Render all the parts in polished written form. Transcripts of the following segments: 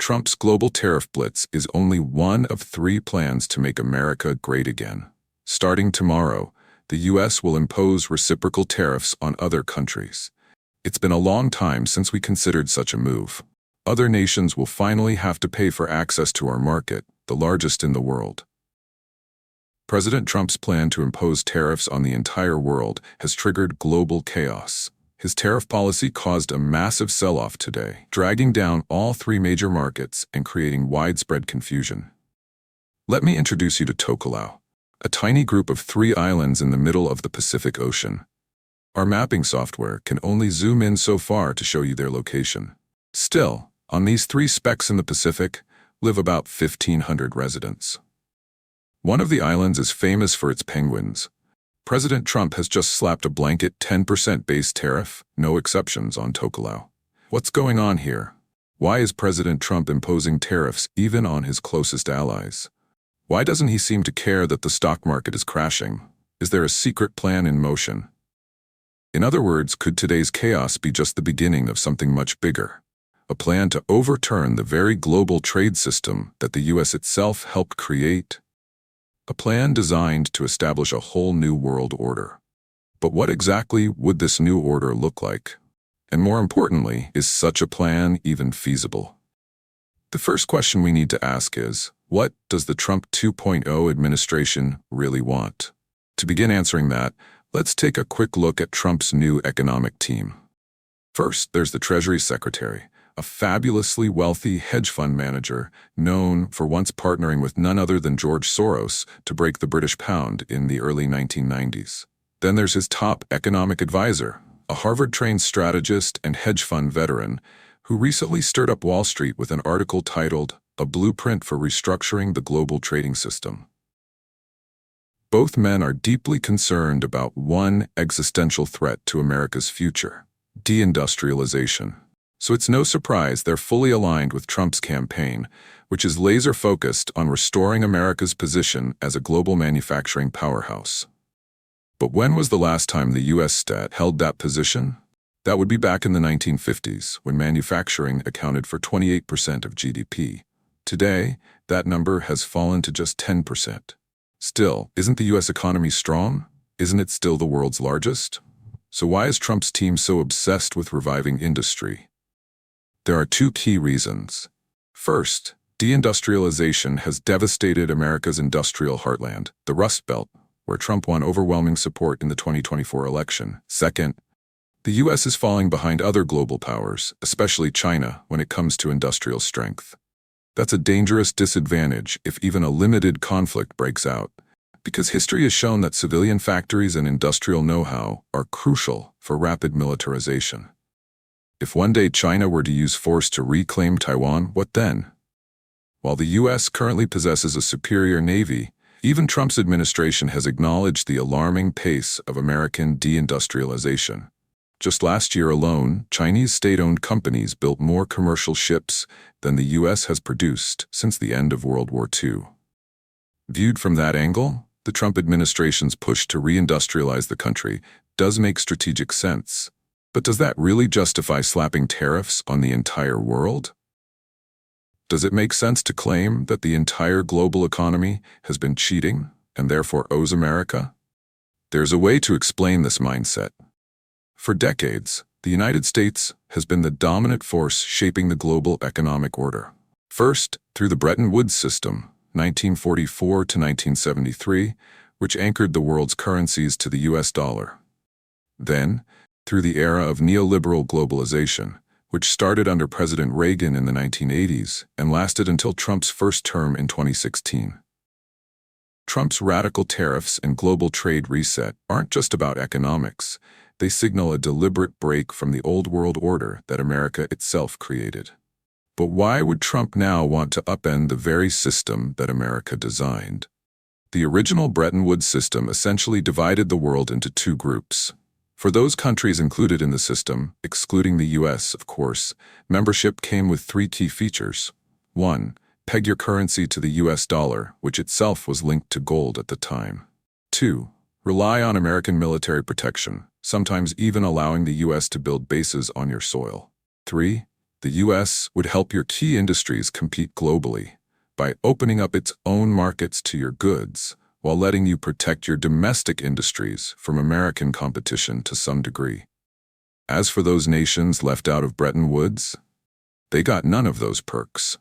Trump's global tariff blitz is only one of three plans to make America great again. Starting tomorrow, the U.S. will impose reciprocal tariffs on other countries. It's been a long time since we considered such a move. Other nations will finally have to pay for access to our market, the largest in the world. President Trump's plan to impose tariffs on the entire world has triggered global chaos. His tariff policy caused a massive sell-off today, dragging down all three major markets and creating widespread confusion. Let me introduce you to Tokelau, a tiny group of 3 islands in the middle of the Pacific Ocean. Our mapping software can only zoom in so far to show you their location. Still, on these 3 specks in the Pacific live about 1,500 residents. One of the islands is famous for its penguins. President Trump has just slapped a blanket 10% base tariff, no exceptions, on Tokelau. What's going on here? Why is President Trump imposing tariffs even on his closest allies? Why doesn't he seem to care that the stock market is crashing? Is there a secret plan in motion? In other words, could today's chaos be just the beginning of something much bigger? A plan to overturn the very global trade system that the U.S. itself helped create? A plan designed to establish a whole new world order. But what exactly would this new order look like? And more importantly, is such a plan even feasible? The first question we need to ask is, what does the Trump 2.0 administration really want? To begin answering that, let's take a quick look at Trump's new economic team. First, there's the Treasury Secretary, a fabulously wealthy hedge fund manager known for once partnering with none other than George Soros to break the British pound in the early 1990s. Then there's his top economic advisor, a Harvard-trained strategist and hedge fund veteran who recently stirred up Wall Street with an article titled "A Blueprint for Restructuring the Global Trading System." Both men are deeply concerned about one existential threat to America's future: deindustrialization. So it's no surprise they're fully aligned with Trump's campaign, which is laser-focused on restoring America's position as a global manufacturing powerhouse. But when was the last time the U.S. stat held that position? That would be back in the 1950s, when manufacturing accounted for 28% of GDP. Today, that number has fallen to just 10%. Still, isn't the U.S. economy strong? Isn't it still the world's largest? So why is Trump's team so obsessed with reviving industry? There are 2 key reasons. First, deindustrialization has devastated America's industrial heartland, the Rust Belt, where Trump won overwhelming support in the 2024 election. Second, the U.S. is falling behind other global powers, especially China, when it comes to industrial strength. That's a dangerous disadvantage if even a limited conflict breaks out, because history has shown that civilian factories and industrial know-how are crucial for rapid militarization. If one day China were to use force to reclaim Taiwan, what then? While the U.S. currently possesses a superior navy, even Trump's administration has acknowledged the alarming pace of American deindustrialization. Just last year alone, Chinese state-owned companies built more commercial ships than the U.S. has produced since the end of World War II. Viewed from that angle, the Trump administration's push to reindustrialize the country does make strategic sense. But does that really justify slapping tariffs on the entire world? Does it make sense to claim that the entire global economy has been cheating and therefore owes America? There's a way to explain this mindset. For decades, the United States has been the dominant force shaping the global economic order. First, through the Bretton Woods system, 1944 to 1973, which anchored the world's currencies to the U.S. dollar. Then, through the era of neoliberal globalization, which started under President Reagan in the 1980s and lasted until Trump's first term in 2016. Trump's radical tariffs and global trade reset aren't just about economics. They signal a deliberate break from the old world order that America itself created. But why would Trump now want to upend the very system that America designed? The original Bretton Woods system essentially divided the world into 2 groups. For those countries included in the system, excluding the U.S., of course, membership came with 3 key features. 1. Peg your currency to the U.S. dollar, which itself was linked to gold at the time. 2. Rely on American military protection, sometimes even allowing the U.S. to build bases on your soil. 3. The US would help your key industries compete globally by opening up its own markets to your goods, while letting you protect your domestic industries from American competition to some degree. As for those nations left out of Bretton Woods, they got none of those perks.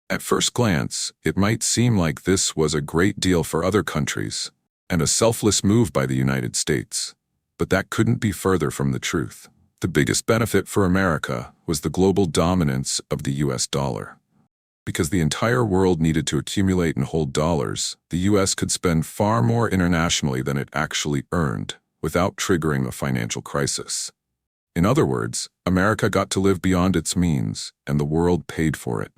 At first glance, it might seem like this was a great deal for other countries and a selfless move by the United States, but that couldn't be further from the truth. The biggest benefit for America was the global dominance of the US dollar. Because the entire world needed to accumulate and hold dollars, the US could spend far more internationally than it actually earned without triggering a financial crisis. In other words, America got to live beyond its means, and the world paid for it.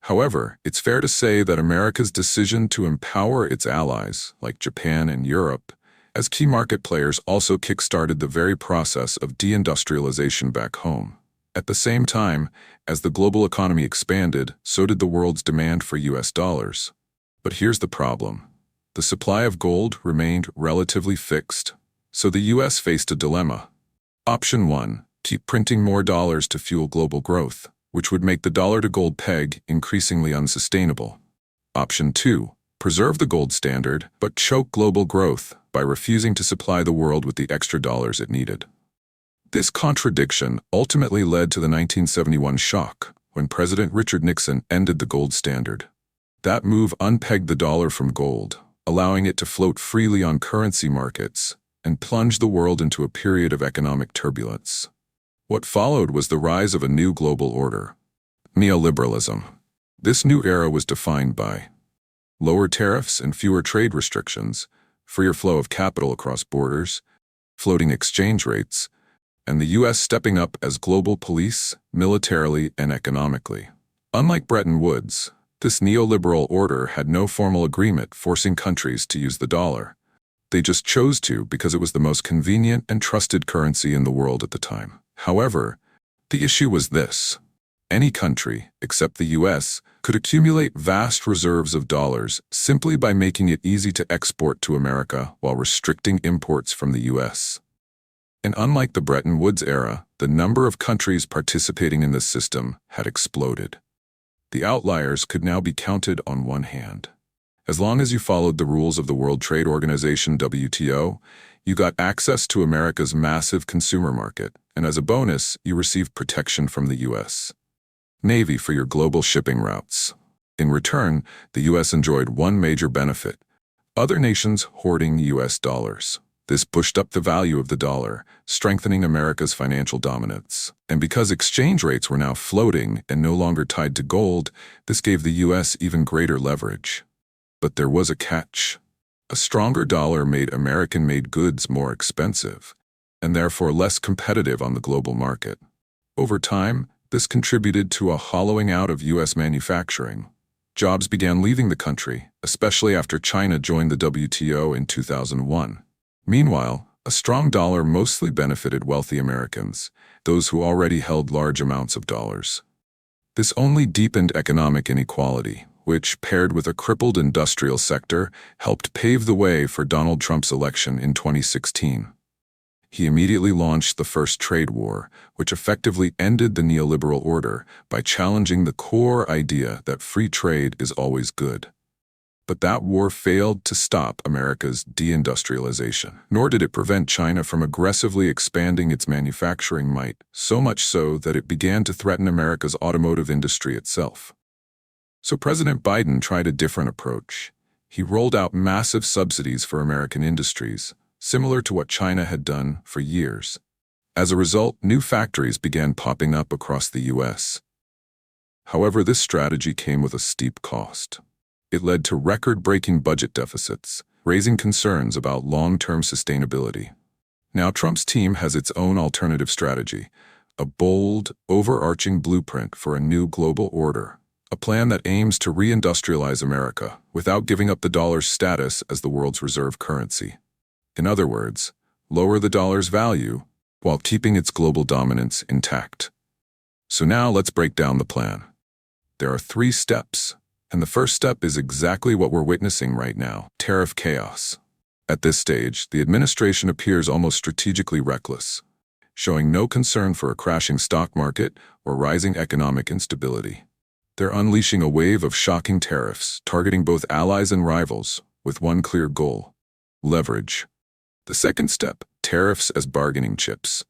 However, it's fair to say that America's decision to empower its allies, like Japan and Europe, as key market players also kick-started the very process of deindustrialization back home. At the same time, as the global economy expanded, so did the world's demand for US dollars. But here's the problem. The supply of gold remained relatively fixed, so the US faced a dilemma. Option 1, keep printing more dollars to fuel global growth, which would make the dollar-to-gold peg increasingly unsustainable. Option 2, preserve the gold standard, but choke global growth by refusing to supply the world with the extra dollars it needed. This contradiction ultimately led to the 1971 shock, when President Richard Nixon ended the gold standard. That move unpegged the dollar from gold, allowing it to float freely on currency markets, and plunged the world into a period of economic turbulence. What followed was the rise of a new global order, neoliberalism. This new era was defined by lower tariffs and fewer trade restrictions, freer flow of capital across borders, floating exchange rates, and the US stepping up as global police, militarily and economically. Unlike Bretton Woods, this neoliberal order had no formal agreement forcing countries to use the dollar. They just chose to because it was the most convenient and trusted currency in the world at the time. However, the issue was this. Any country, except the US, could accumulate vast reserves of dollars simply by making it easy to export to America while restricting imports from the US. And unlike the Bretton Woods era, the number of countries participating in this system had exploded. The outliers could now be counted on one hand. As long as you followed the rules of the World Trade Organization (WTO), you got access to America's massive consumer market, and as a bonus, you received protection from the US Navy for your global shipping routes. In return, the US enjoyed one major benefit: other nations hoarding US dollars. This pushed up the value of the dollar, strengthening America's financial dominance. And because exchange rates were now floating and no longer tied to gold, this gave the US even greater leverage. But there was a catch. A stronger dollar made American-made goods more expensive, and therefore less competitive on the global market. Over time, this contributed to a hollowing out of US manufacturing. Jobs began leaving the country, especially after China joined the WTO in 2001. Meanwhile, a strong dollar mostly benefited wealthy Americans, those who already held large amounts of dollars. This only deepened economic inequality, which, paired with a crippled industrial sector, helped pave the way for Donald Trump's election in 2016. He immediately launched the first trade war, which effectively ended the neoliberal order by challenging the core idea that free trade is always good. But that war failed to stop America's deindustrialization, nor did it prevent China from aggressively expanding its manufacturing might, so much so that it began to threaten America's automotive industry itself. So President Biden tried a different approach. He rolled out massive subsidies for American industries, similar to what China had done for years. As a result, new factories began popping up across the US. However, this strategy came with a steep cost. It led to record-breaking budget deficits, raising concerns about long-term sustainability. Now Trump's team has its own alternative strategy, a bold, overarching blueprint for a new global order, a plan that aims to reindustrialize America without giving up the dollar's status as the world's reserve currency. In other words, lower the dollar's value while keeping its global dominance intact. So now let's break down the plan. There are 3 steps. And the first step is exactly what we're witnessing right now: tariff chaos. At this stage, the administration appears almost strategically reckless. showing no concern for a crashing stock market or rising economic instability. They're unleashing a wave of shocking tariffs, targeting both allies and rivals, with one clear goal: leverage. The second step, tariffs as bargaining chips.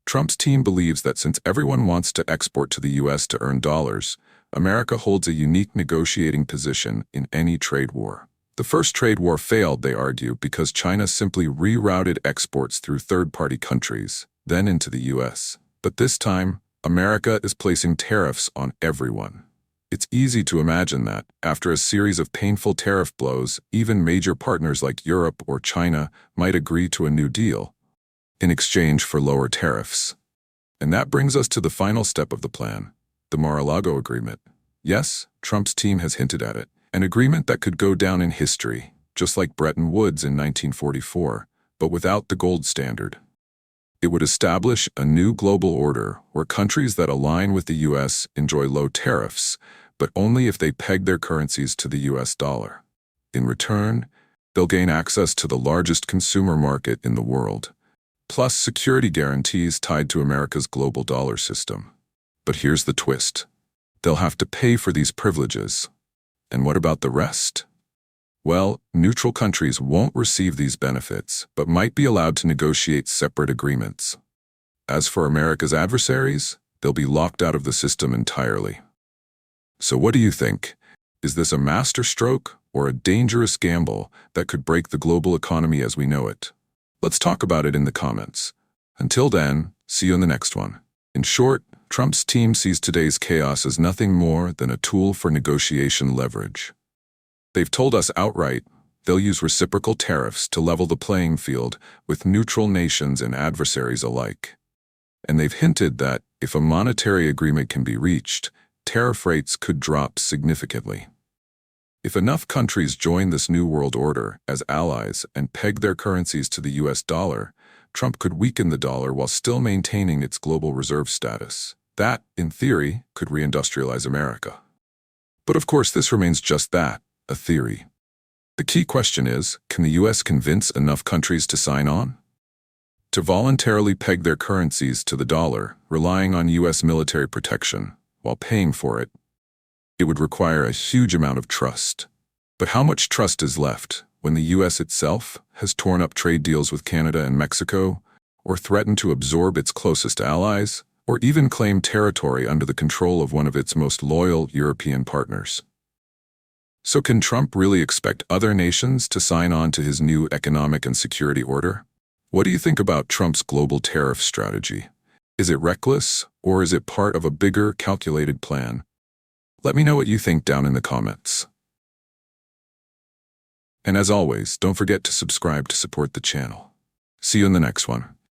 Trump's team believes that since everyone wants to export to the U.S. to earn dollars, America holds a unique negotiating position in any trade war. The first trade war failed, they argue, because China simply rerouted exports through third-party countries, then into the U.S. But this time, America is placing tariffs on everyone. It's easy to imagine that, after a series of painful tariff blows, even major partners like Europe or China might agree to a new deal in exchange for lower tariffs. And that brings us to the final step of the plan, the Mar-a-Lago Agreement. Yes, Trump's team has hinted at it. An agreement that could go down in history, just like Bretton Woods in 1944, but without the gold standard. It would establish a new global order where countries that align with the U.S. enjoy low tariffs, but only if they peg their currencies to the U.S. dollar. In return, they'll gain access to the largest consumer market in the world, plus security guarantees tied to America's global dollar system. But here's the twist. They'll have to pay for these privileges. And what about the rest? Well, neutral countries won't receive these benefits, but might be allowed to negotiate separate agreements. As for America's adversaries, they'll be locked out of the system entirely. So what do you think? Is this a masterstroke or a dangerous gamble that could break the global economy as we know it? Let's talk about it in the comments. Until then, see you in the next one. In short, Trump's team sees today's chaos as nothing more than a tool for negotiation leverage. They've told us outright they'll use reciprocal tariffs to level the playing field with neutral nations and adversaries alike. And they've hinted that if a monetary agreement can be reached, tariff rates could drop significantly. If enough countries join this new world order as allies and peg their currencies to the US dollar, Trump could weaken the dollar while still maintaining its global reserve status. That, in theory, could reindustrialize America. But of course, this remains just that, a theory. The key question is, can the U.S. convince enough countries to sign on? To voluntarily peg their currencies to the dollar, relying on U.S. military protection, while paying for it, it would require a huge amount of trust. But how much trust is left when the U.S. itself has torn up trade deals with Canada and Mexico, or threatened to absorb its closest allies, or even claim territory under the control of one of its most loyal European partners? So can Trump really expect other nations to sign on to his new economic and security order? What do you think about Trump's global tariff strategy? Is it reckless, or is it part of a bigger, calculated plan? Let me know what you think down in the comments. And as always, don't forget to subscribe to support the channel. See you in the next one.